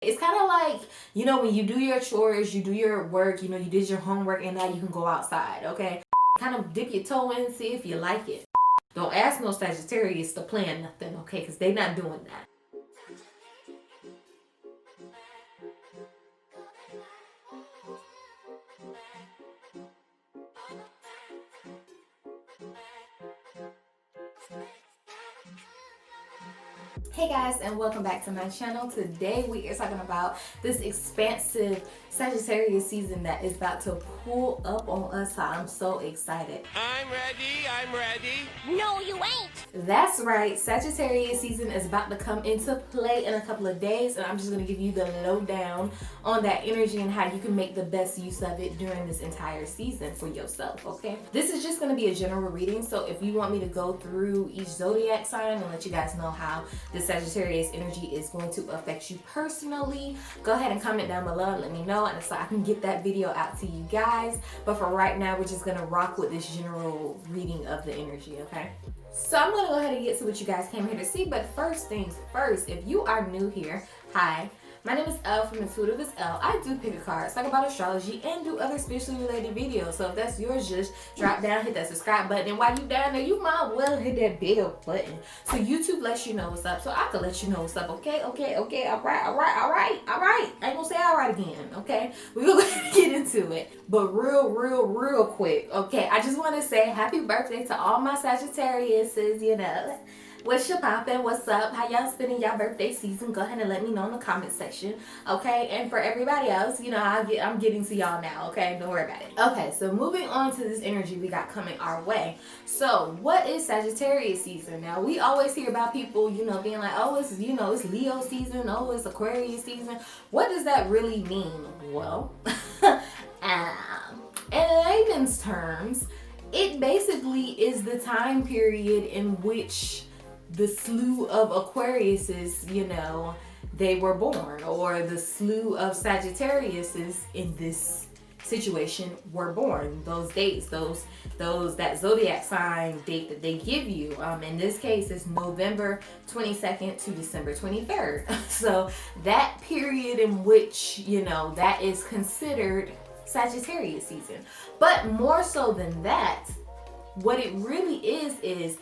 It's kind of like, you know, when you do your chores, you do your work, you know, you did your homework, and now you can go outside, okay? Kind of dip your toe in, see if you like it. Don't ask no Sagittarius to plan nothing, okay? Because they not doing that. Hey guys, and welcome back to my channel. Today we are talking about this expansive Sagittarius season that is about to pull up on us. I'm so excited. I'm ready. No, you ain't. That's right, Sagittarius season is about to come into play in a couple of days, and I'm just going to give you the lowdown on that energy and how you can make the best use of it during this entire season for yourself, okay? This is just going to be a general reading, so if you want me to go through each zodiac sign and let you guys know how the Sagittarius energy is going to affect you personally, go ahead and comment down below and let me know, and so I can get that video out to you guys. But for right now, we're just going to rock with this general reading of the energy, okay? So I'm going to go ahead and get to what you guys came here to see, but first things first, if you are new here, hi. My name is Elle from Intuitive as Elle. I do pick a card, talk about astrology, and do other spiritually related videos. So if that's yours, just drop down, hit that subscribe button, and while you down there, you might well hit that bell button. So YouTube lets you know what's up, so I can let you know what's up, okay? All right. I ain't gonna say all right again, okay? We're gonna get into it. But real quick, okay? I just want to say happy birthday to all my Sagittariuses, you know. What's your poppin'? What's up? How y'all spending y'all birthday season? Go ahead and let me know in the comment section, okay? And for everybody else, you know, I'm getting to y'all now, okay? Don't worry about it. Okay, so moving on to this energy we got coming our way. So what is Sagittarius season? Now, we always hear about people, you know, being like, oh, it's, you know, it's Leo season. Oh, it's Aquarius season. What does that really mean? Well, in layman's terms, it basically is the time period in which the slew of Aquariuses, you know, they were born, or the slew of Sagittariuses in this situation were born. Those dates, that zodiac sign date that they give you, in this case is November 22nd to December 23rd. So that period in which, you know, that is considered Sagittarius season. But more so than that, what it really is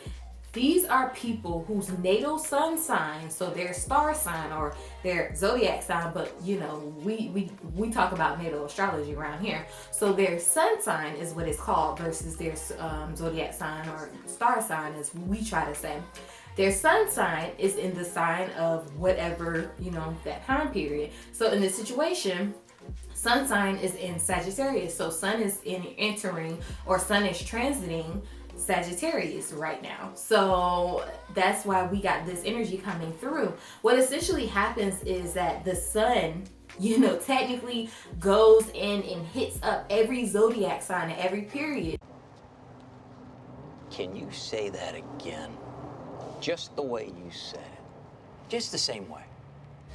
these are people whose natal sun sign, so their star sign or their zodiac sign, but you know, we talk about natal astrology around here. So their sun sign is what it's called versus their zodiac sign or star sign, as we try to say. Their sun sign is in the sign of whatever, you know, that time period. So in this situation, sun sign is in Sagittarius. So sun is entering, or sun is transiting Sagittarius right now. So that's why we got this energy coming through. What essentially happens is that the sun, you know, technically goes in and hits up every zodiac sign at every period. Can you say that again? Just the way you said it. Just the same way.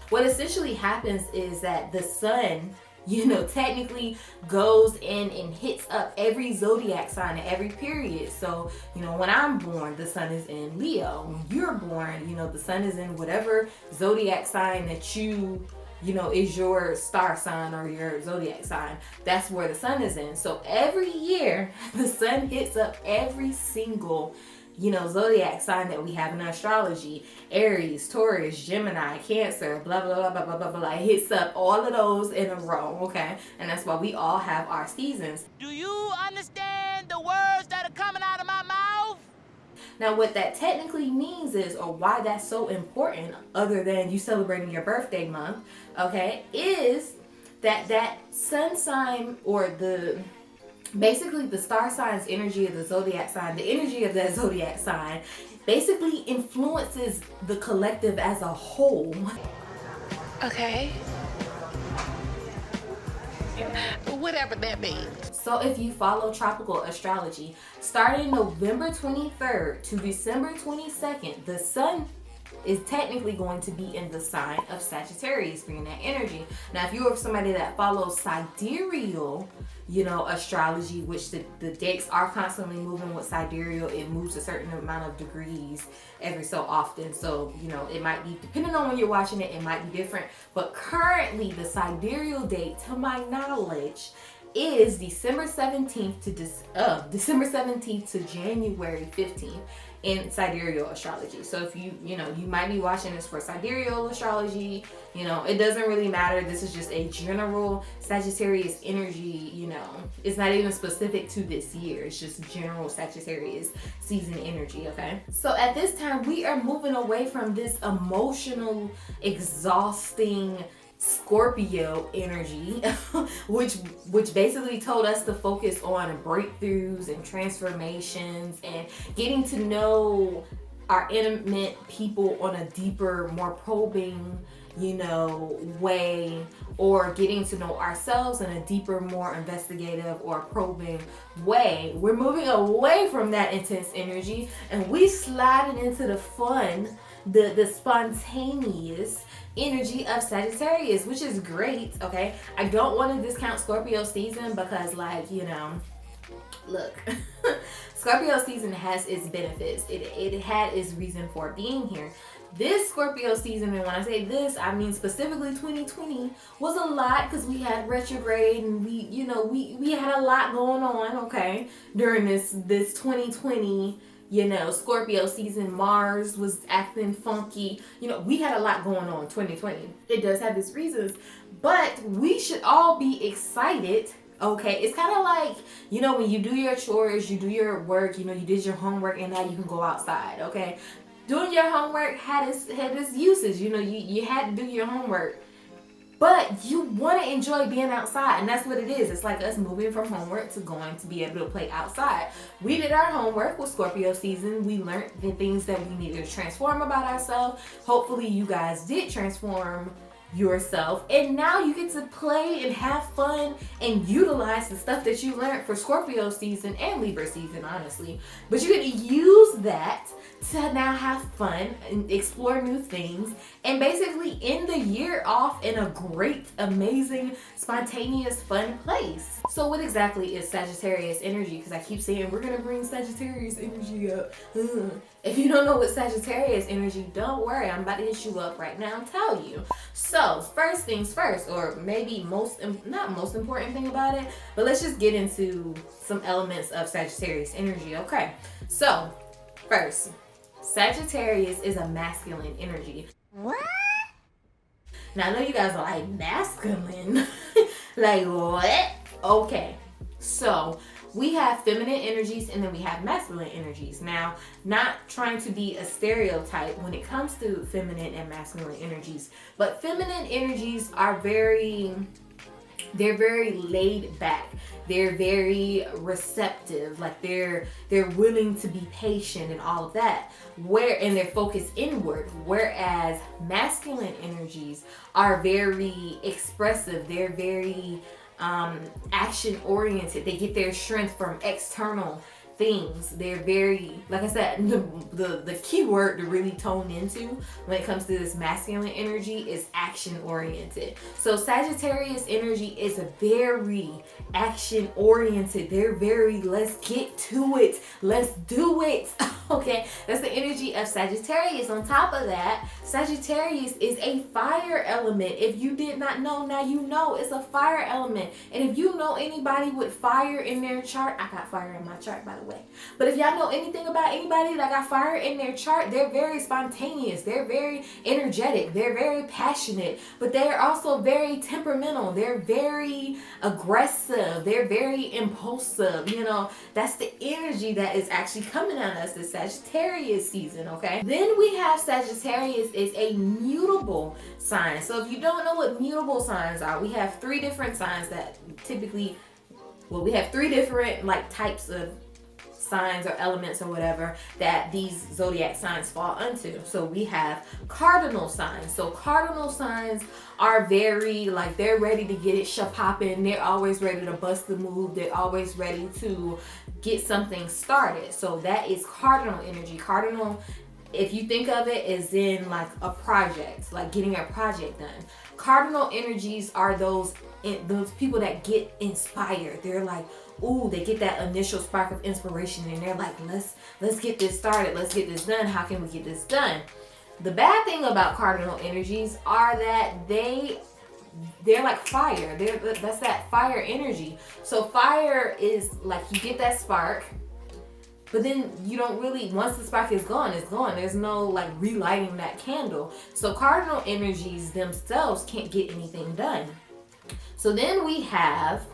What essentially happens is that the sun, you know, technically goes in and hits up every zodiac sign at every period. So, you know, when I'm born, the sun is in Leo. When you're born, you know, the sun is in whatever zodiac sign that you know, is your star sign or your zodiac sign. That's where the sun is in. So every year, the sun hits up every single, you know, zodiac sign that we have in astrology. Aries, Taurus, Gemini, Cancer, blah, blah, blah, blah, blah, blah, blah. It hits up all of those in a row, okay? And that's why we all have our seasons. Do you understand the words that are coming out of my mouth? Now, what that technically means is, or why that's so important, other than you celebrating your birthday month, okay, is that sun sign, or basically the star sign's energy of the zodiac sign, the energy of that zodiac sign basically influences the collective as a whole. Okay. Whatever that means. So if you follow tropical astrology, starting November 23rd to December 22nd, the sun is technically going to be in the sign of Sagittarius, bringing that energy. Now, if you are somebody that follows sidereal, astrology, which the decks are constantly moving with sidereal. It moves a certain amount of degrees every so often. So, it might be, depending on when you're watching it, it might be different. But currently, the sidereal date, to my knowledge, is December 17th to January 15th in sidereal astrology. So if you might be watching this for sidereal astrology, it doesn't really matter. This is just a general Sagittarius energy, it's not even specific to this year. It's just general Sagittarius season energy, okay? So at this time, we are moving away from this emotional, exhausting Scorpio energy, which basically told us to focus on breakthroughs and transformations and getting to know our intimate people on a deeper, more probing, way, or getting to know ourselves in a deeper, more investigative or probing way. We're moving away from that intense energy and we sliding into the fun, the spontaneous energy of Sagittarius, which is great, okay? I don't want to discount Scorpio season because, look, Scorpio season has its benefits. It had its reason for being here. This Scorpio season, and when I say this, I mean specifically 2020, was a lot because we had retrograde and we had a lot going on, okay, during this 2020 Scorpio season. Mars was acting funky. We had a lot going on 2020. It does have its reasons, but we should all be excited. Okay, it's kind of like, when you do your chores, you do your work, you did your homework and now you can go outside, okay? Doing your homework had its uses, you had to do your homework. But you want to enjoy being outside, and that's what it is. It's like us moving from homework to going to be able to play outside. We did our homework with Scorpio season. We learned the things that we needed to transform about ourselves. Hopefully you guys did transform yourself, and now you get to play and have fun and utilize the stuff that you learned for Scorpio season and Libra season, honestly. But you're going to use that to now have fun and explore new things and basically end the year off in a great, amazing, spontaneous, fun place. So what exactly is Sagittarius energy? Because I keep saying we're going to bring Sagittarius energy up. If you don't know what Sagittarius energy, don't worry. I'm about to hit you up right now and tell you. So first things first, or maybe not most important thing about it, but let's just get into some elements of Sagittarius energy, okay? So first, Sagittarius is a masculine energy. What? Now I know you guys are like, masculine? Like what? Okay, so we have feminine energies and then we have masculine energies. Now, not trying to be a stereotype when it comes to feminine and masculine energies, but feminine energies are they're very laid back. They're very receptive, like they're willing to be patient and all of that. And they're focused inward. Whereas masculine energies are very expressive. They're very action oriented. They get their strength from external things. They're very, like I said, the key word to really tone into when it comes to this masculine energy is action oriented. So Sagittarius energy is a very action oriented. They're very, let's get to it, let's do it. Okay, that's the energy of Sagittarius. On top of that, Sagittarius is a fire element. If you did not know, now you know. It's a fire element. And if you know anybody with fire in their chart, I got fire in my chart, by the way. But if y'all know anything about anybody that got fire in their chart, they're very spontaneous. They're very energetic. They're very passionate. But they're also very temperamental. They're very aggressive. They're very impulsive. That's the energy that is actually coming on us this Sagittarius season, okay? Then we have Sagittarius is a mutable sign. So if you don't know what mutable signs are, we have three different signs that typically, we have three different types of signs or elements or whatever that these zodiac signs fall into. So we have cardinal signs. So cardinal signs are very they're ready to get it popping. They're always ready to bust the move. They're always ready to get something started. So that is cardinal energy. Cardinal, if you think of it as in a project, getting a project done. Cardinal energies are those people that get inspired. They're like, ooh, they get that initial spark of inspiration and they're like, let's get this started. Let's get this done. How can we get this done? The bad thing about cardinal energies are that they're like fire. That's that fire energy. So fire is like, you get that spark, but then you don't really, once the spark is gone, it's gone. There's no like relighting that candle. So cardinal energies themselves can't get anything done. So then we have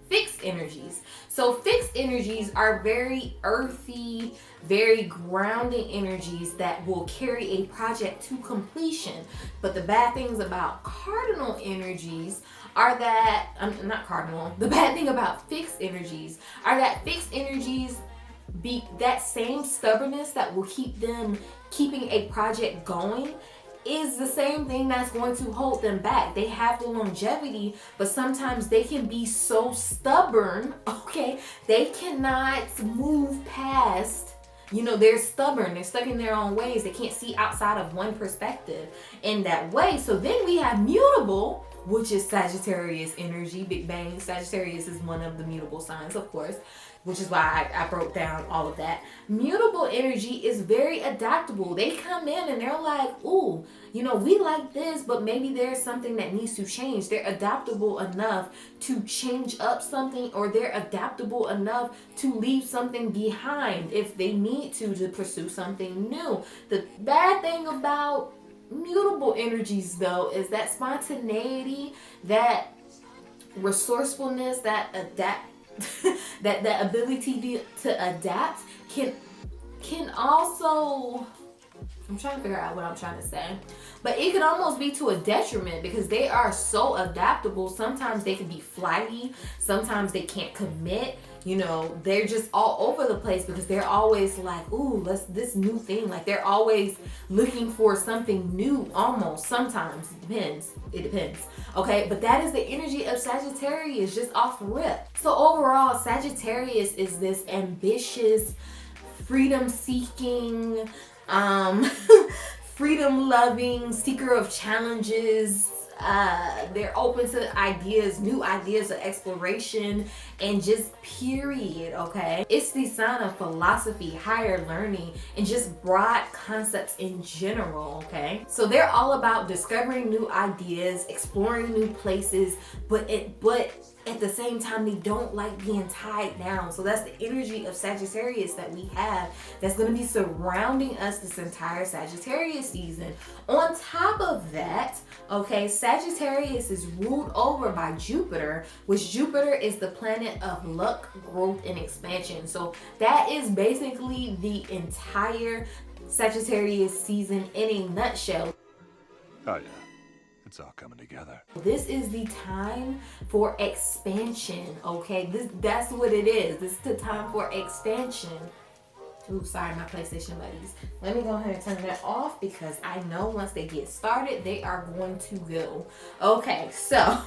fixed energies. So fixed energies are very earthy, very grounding energies that will carry a project to completion. But the bad things about cardinal energies are that, not cardinal, the bad thing about fixed energies are that fixed energies be that same stubbornness that will keep them keeping a project going is the same thing that's going to hold them back. They have the longevity, but sometimes they can be so stubborn, okay? They cannot move past, they're stubborn. They're stuck in their own ways. They can't see outside of one perspective in that way. So then we have mutable, which is Sagittarius energy, Big Bang. Sagittarius is one of the mutable signs, of course, which is why I broke down all of that. Mutable energy is very adaptable. They come in and they're like, ooh, we like this, but maybe there's something that needs to change. They're adaptable enough to change up something, or they're adaptable enough to leave something behind if they need to pursue something new. The bad thing about mutable energies, though, is that spontaneity, that resourcefulness, that that ability to adapt can also, I'm trying to figure out what I'm trying to say, but it can almost be to a detriment because they are so adaptable. Sometimes they can be flighty, sometimes they can't commit. They're just all over the place because they're always like, ooh, this new thing. Like, they're always looking for something new, almost. Sometimes it depends. Okay, but that is the energy of Sagittarius, just off rip. So overall, Sagittarius is this ambitious, freedom-seeking, freedom-loving, seeker of challenges. They're open to ideas, new ideas of exploration, and just period, okay? It's the sign of philosophy, higher learning, and just broad concepts in general, okay? So they're all about discovering new ideas, exploring new places, but at the same time, they don't like being tied down. So that's the energy of Sagittarius that we have that's going to be surrounding us this entire Sagittarius season. On top of that, okay, Sagittarius is ruled over by Jupiter, which Jupiter is the planet of luck, growth, and expansion. So that is basically the entire Sagittarius season in a nutshell. Oh yeah. It's all coming together. This is the time for expansion, okay? That's what it is. This is the time for expansion. Ooh, sorry, my PlayStation buddies. Let me go ahead and turn that off because I know once they get started, they are going to go. Okay, so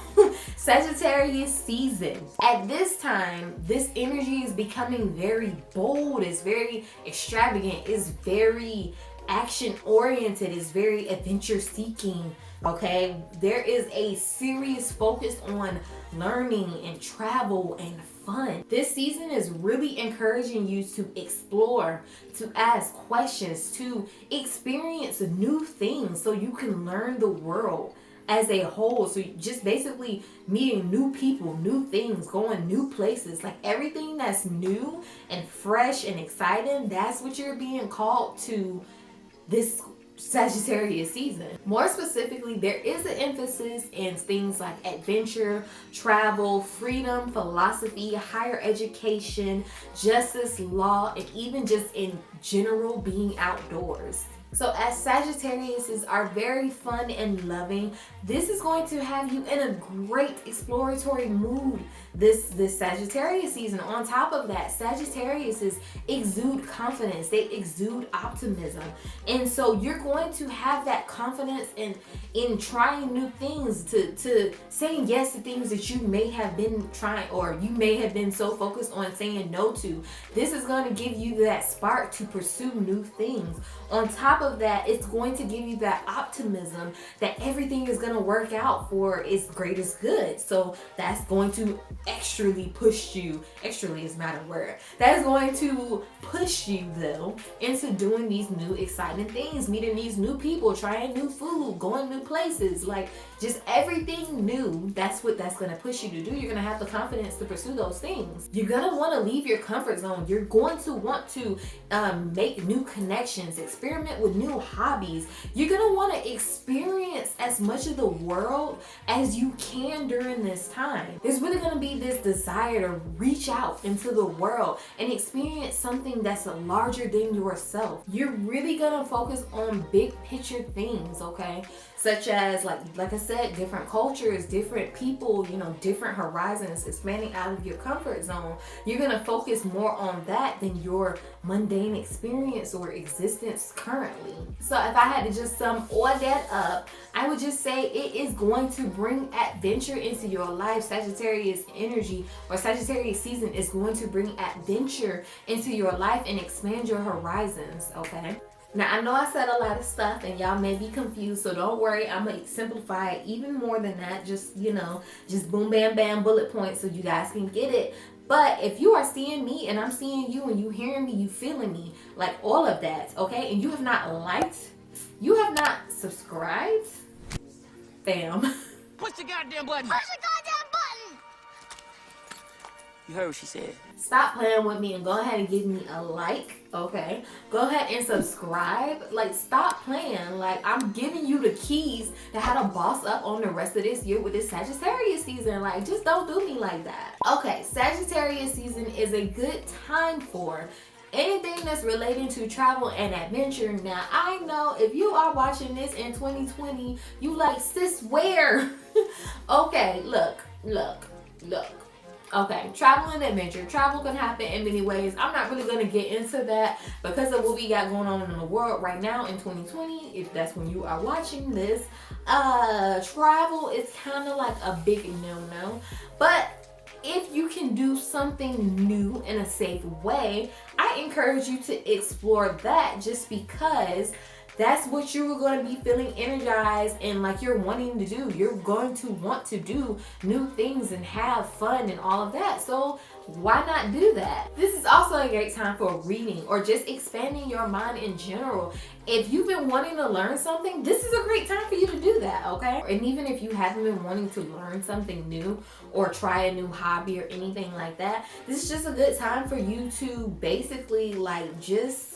Sagittarius season. At this time, this energy is becoming very bold. It's very extravagant. It's very action-oriented. It's very adventure-seeking. Okay, there is a serious focus on learning and travel and fun. This season is really encouraging you to explore, to ask questions, to experience new things so you can learn the world as a whole. So just basically meeting new people, new things, going new places, like everything that's new and fresh and exciting, that's what you're being called to this Sagittarius season. More specifically, there is an emphasis in things like adventure, travel, freedom, philosophy, higher education, justice, law, and even just in general being outdoors. So as Sagittariuses are very fun and loving, this is going to have you in a great exploratory mood this Sagittarius season. On top of that, Sagittariuses exude confidence. They exude optimism. And so you're going to have that confidence in trying new things, to saying yes to things that you may have been trying, or you may have been so focused on saying no to. This is going to give you that spark to pursue new things. On top top of that, it's going to give you that optimism that everything is going to work out for its greatest good. So that's going to extrally push you, extrally is not a word, that is going to push you though into doing these new exciting things, meeting these new people, trying new food, going new places, like just everything new. That's what that's going to push you to do. You're going to have the confidence to pursue those things. You're going to want to leave your comfort zone. You're going to want to make new connections, experiment with new hobbies. You're going to want to experience as much of the world as you can during this time. There's really going to be this desire to reach out into the world and experience something that's larger than yourself. You're really going to focus on big picture things, okay? Such as, like I said, different cultures, different people, you know, different horizons, expanding out of your comfort zone. You're going to focus more on that than your mundane experience or existence currently. So if I had to just sum all that up, I would just say it is going to bring adventure into your life. Sagittarius energy or Sagittarius season is going to bring adventure into your life and expand your horizons, okay? Now, I know I said a lot of stuff and y'all may be confused, so don't worry. I'm going to simplify it even more than that. Just, you know, just boom, bam, bam, bullet points so you guys can get it. But if you are seeing me and I'm seeing you and you hearing me, you feeling me, like all of that, okay? And you have not liked, you have not subscribed, fam. Push the goddamn button. Push the goddamn button! You heard what she said. Stop playing with me and go ahead and give me a like, okay? Go ahead and subscribe. Like, stop playing. Like, I'm giving you the keys to how to boss up on the rest of this year with this Sagittarius season. Like, just don't do me like that. Okay, Sagittarius season is a good time for anything that's relating to travel and adventure. Now, I know if you are watching this in 2020, you like, sis, where? Okay, look. Okay, travel and adventure. Travel can happen in many ways. I'm not really going to get into that because of what we got going on in the world right now in 2020. If that's when you are watching this, travel is kind of like a big no-no. But if you can do something new in a safe way, I encourage you to explore that, just because that's what you're going to be feeling energized and like you're wanting to do. You're going to want to do new things and have fun and all of that. So why not do that? This is also a great time for reading or just expanding your mind in general. If you've been wanting to learn something, this is a great time for you to do that, okay? And even if you haven't been wanting to learn something new or try a new hobby or anything like that, this is just a good time for you to basically like just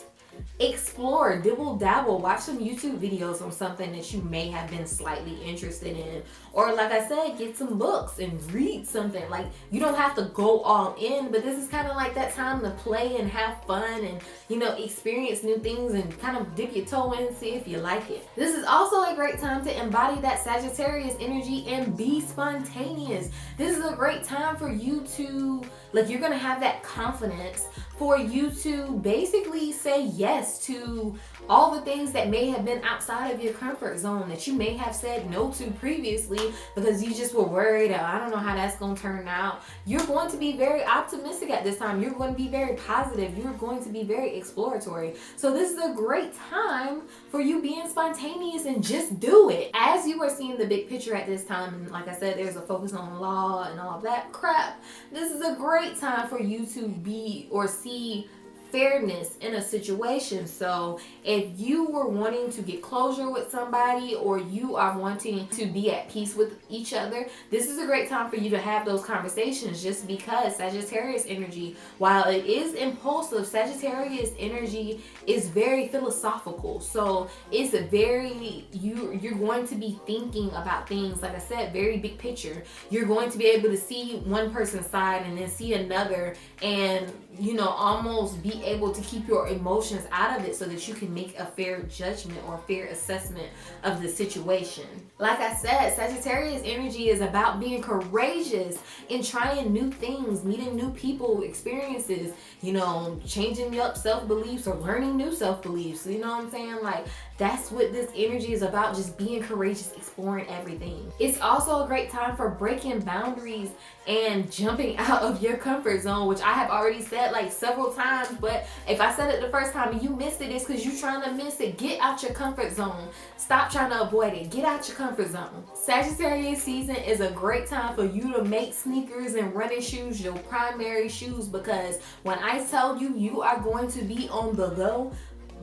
explore, dibble dabble, watch some YouTube videos on something that you may have been slightly interested in, or like I said, get some books and read something. Like, you don't have to go all in, but this is kind of like that time to play and have fun and, you know, experience new things and kind of dip your toe in and see if you like it. This is also a great time to embody that Sagittarius energy and be spontaneous. This is a great time for you to, like, you're gonna have that confidence for you to basically say yes to all the things that may have been outside of your comfort zone that you may have said no to previously because you just were worried, I don't know how that's going to turn out. You're going to be very optimistic at this time. You're going to be very positive. You're going to be very exploratory. So this is a great time for you being spontaneous and just do it. As you are seeing the big picture at this time, and like I said, there's a focus on law and all of that crap. This is a great time for you to be or see fairness in a situation. So if you were wanting to get closure with somebody or you are wanting to be at peace with each other, this is a great time for you to have those conversations, just because Sagittarius energy, while it is impulsive, Sagittarius energy is very philosophical. So it's a very, you're going to be thinking about things, like I said, very big picture. You're going to be able to see one person's side and then see another, and you know, almost be able to keep your emotions out of it so that you can make a fair judgment or fair assessment of the situation. Like I said, Sagittarius energy is about being courageous and trying new things, meeting new people, experiences, you know, changing up self-beliefs or learning new self-beliefs. You know what I'm saying? Like, that's what this energy is about, just being courageous, exploring everything. It's also a great time for breaking boundaries and jumping out of your comfort zone, which I have already said like several times, but what? If I said it the first time and you missed it, it's because you're trying to miss it. Get out your comfort zone. Stop trying to avoid it. Get out your comfort zone. Sagittarius season is a great time for you to make sneakers and running shoes your primary shoes, because when I tell you you are going to be on the go,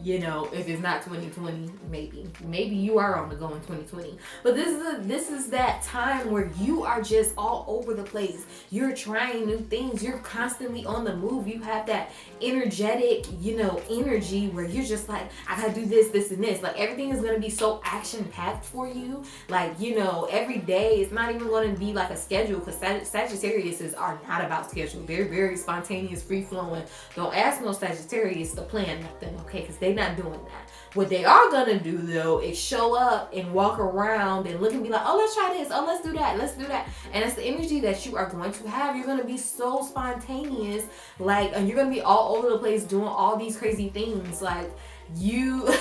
you know, if it's not 2020, maybe you are on the go in 2020. But this is that time where you are just all over the place. You're trying new things. You're constantly on the move. You have that energetic, you know, energy where you're just like, I gotta do this, this, and this. Like everything is gonna be so action packed for you. Like, you know, every day it's not even gonna be like a schedule, because Sagittariuses are not about schedule. They're very spontaneous, free flowing. Don't ask no Sagittarius to plan nothing, okay? Because they're not doing that. What they are gonna do though is show up and walk around and look and be like, oh, let's try this, oh, let's do that, let's do that. And it's the energy that you are going to have. You're gonna be so spontaneous, like, and you're gonna be all over the place doing all these crazy things. Like you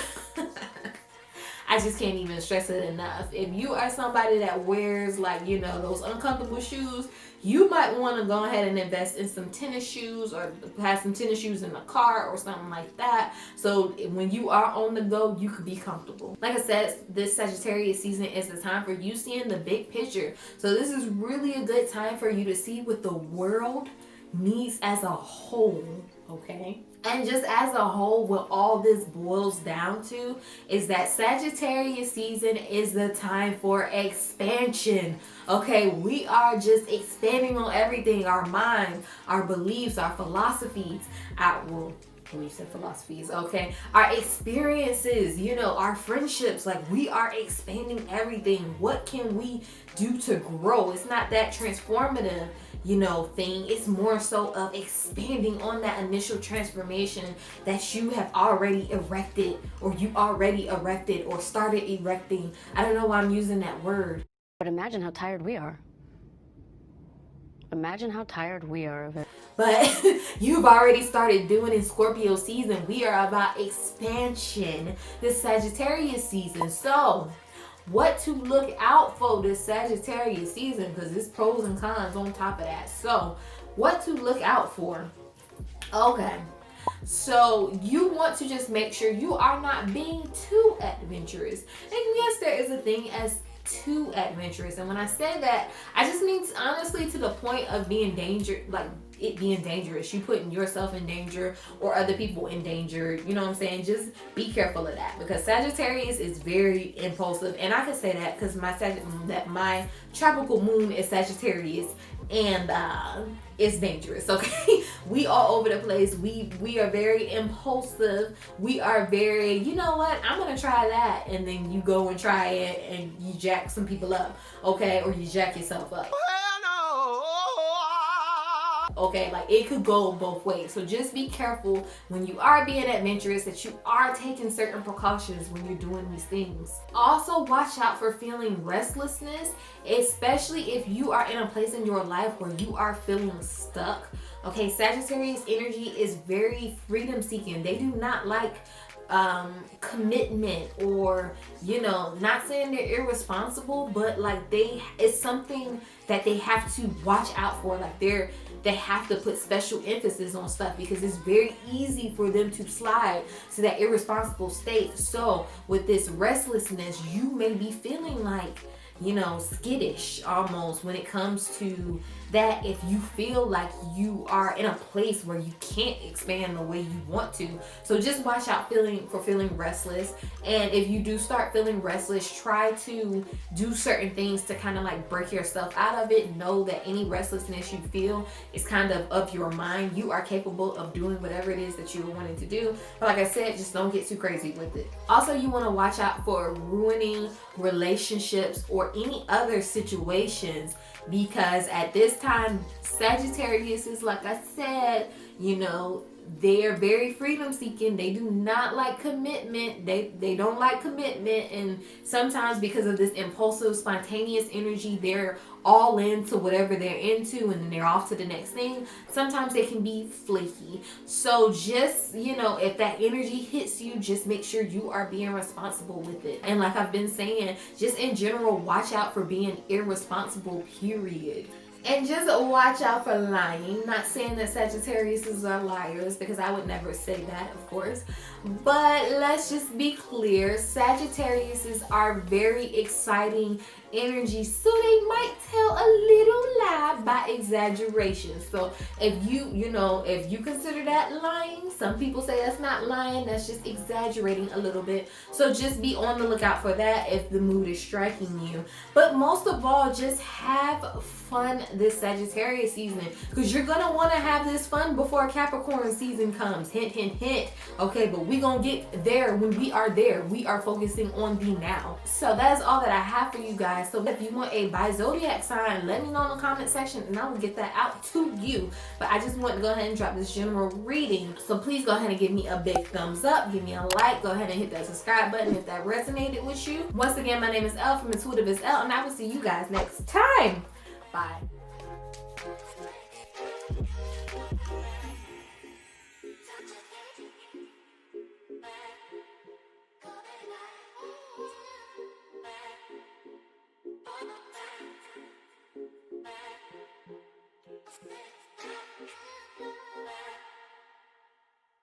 I just can't even stress it enough. If you are somebody that wears, like, you know, those uncomfortable shoes, you might want to go ahead and invest in some tennis shoes, or have some tennis shoes in the car or something like that. So when you are on the go, you could be comfortable. Like I said, this Sagittarius season is the time for you seeing the big picture. So this is really a good time for you to see what the world needs as a whole, okay? And just as a whole, what all this boils down to is that Sagittarius season is the time for expansion. Okay, we are just expanding on everything. Our mind, our beliefs, our philosophies, beliefs and philosophies, okay? Our experiences, you know, our friendships, like we are expanding everything. What can we do to grow? It's not that transformative, you know, thing. It's more so of expanding on that initial transformation that you have already erected, or you already erected or started erecting. I don't know why I'm using that word. But imagine how tired we are. Imagine how tired we are of it. But you've already started doing in Scorpio season. We are about expansion this Sagittarius season. So what to look out for this Sagittarius season, because there's pros and cons on top of that. So what to look out for. Okay, so you want to just make sure you are not being too adventurous. And yes, there is a thing as too adventurous, and when I say that, I just mean honestly to the point of being like it being dangerous. You putting yourself in danger or other people in danger. You know what I'm saying? Just be careful of that, because Sagittarius is very impulsive, and I can say that because my tropical moon is Sagittarius, and it's dangerous. Okay, we all over the place. We are very impulsive. We are very, you know what, I'm gonna try that, and then you go and try it and you jack some people up, okay, or you jack yourself up. Okay, like it could go both ways. So just be careful when you are being adventurous, that you are taking certain precautions when you're doing these things. Also, watch out for feeling restlessness, especially if you are in a place in your life where you are feeling stuck. Okay, Sagittarius energy is very freedom seeking. They do not like commitment, or, you know, not saying they're irresponsible, but like it's something that they have to watch out for. Like they have to put special emphasis on stuff, because it's very easy for them to slide to that irresponsible state. So with this restlessness, you may be feeling like, you know, skittish almost when it comes to that. If you feel like you are in a place where you can't expand the way you want to, so just watch out for feeling restless. And if you do start feeling restless, try to do certain things to kind of like break yourself out of it. Know that any restlessness you feel is kind of your mind. You are capable of doing whatever it is that you are wanting to do, but like I said, just don't get too crazy with it. Also, you want to watch out for ruining relationships or any other situations, because at this time, Sagittarius is, like I said, you know, they are very freedom seeking. They do not like commitment. They don't like commitment, and sometimes because of this impulsive, spontaneous energy, they're all into whatever they're into, and then they're off to the next thing. Sometimes they can be flaky. So just, you know, if that energy hits you, just make sure you are being responsible with it. And like I've been saying, just in general, watch out for being irresponsible, period. And just watch out for lying. Not saying that Sagittariuses are liars, because I would never say that, of course. But let's just be clear, Sagittariuses are very exciting energy, so they might tell a little lie by exaggeration. So if if you consider that lying, some people say that's not lying, that's just exaggerating a little bit. So just be on the lookout for that if the mood is striking you. But most of all, just have fun this Sagittarius season, because you're gonna want to have this fun before Capricorn season comes. Hint, hint, hint. Okay, but we gonna get there when we are there. We are focusing on the now. So that is all that I have for you guys. So if you want a by zodiac sign, let me know in the comment section and I will get that out to you. But I just want to go ahead and drop this general reading. So please go ahead and give me a big thumbs up, give me a like, go ahead and hit that subscribe button if that resonated with you. Once again, my name is Elle from Intuitive as Elle, and I will see you guys next time. Bye.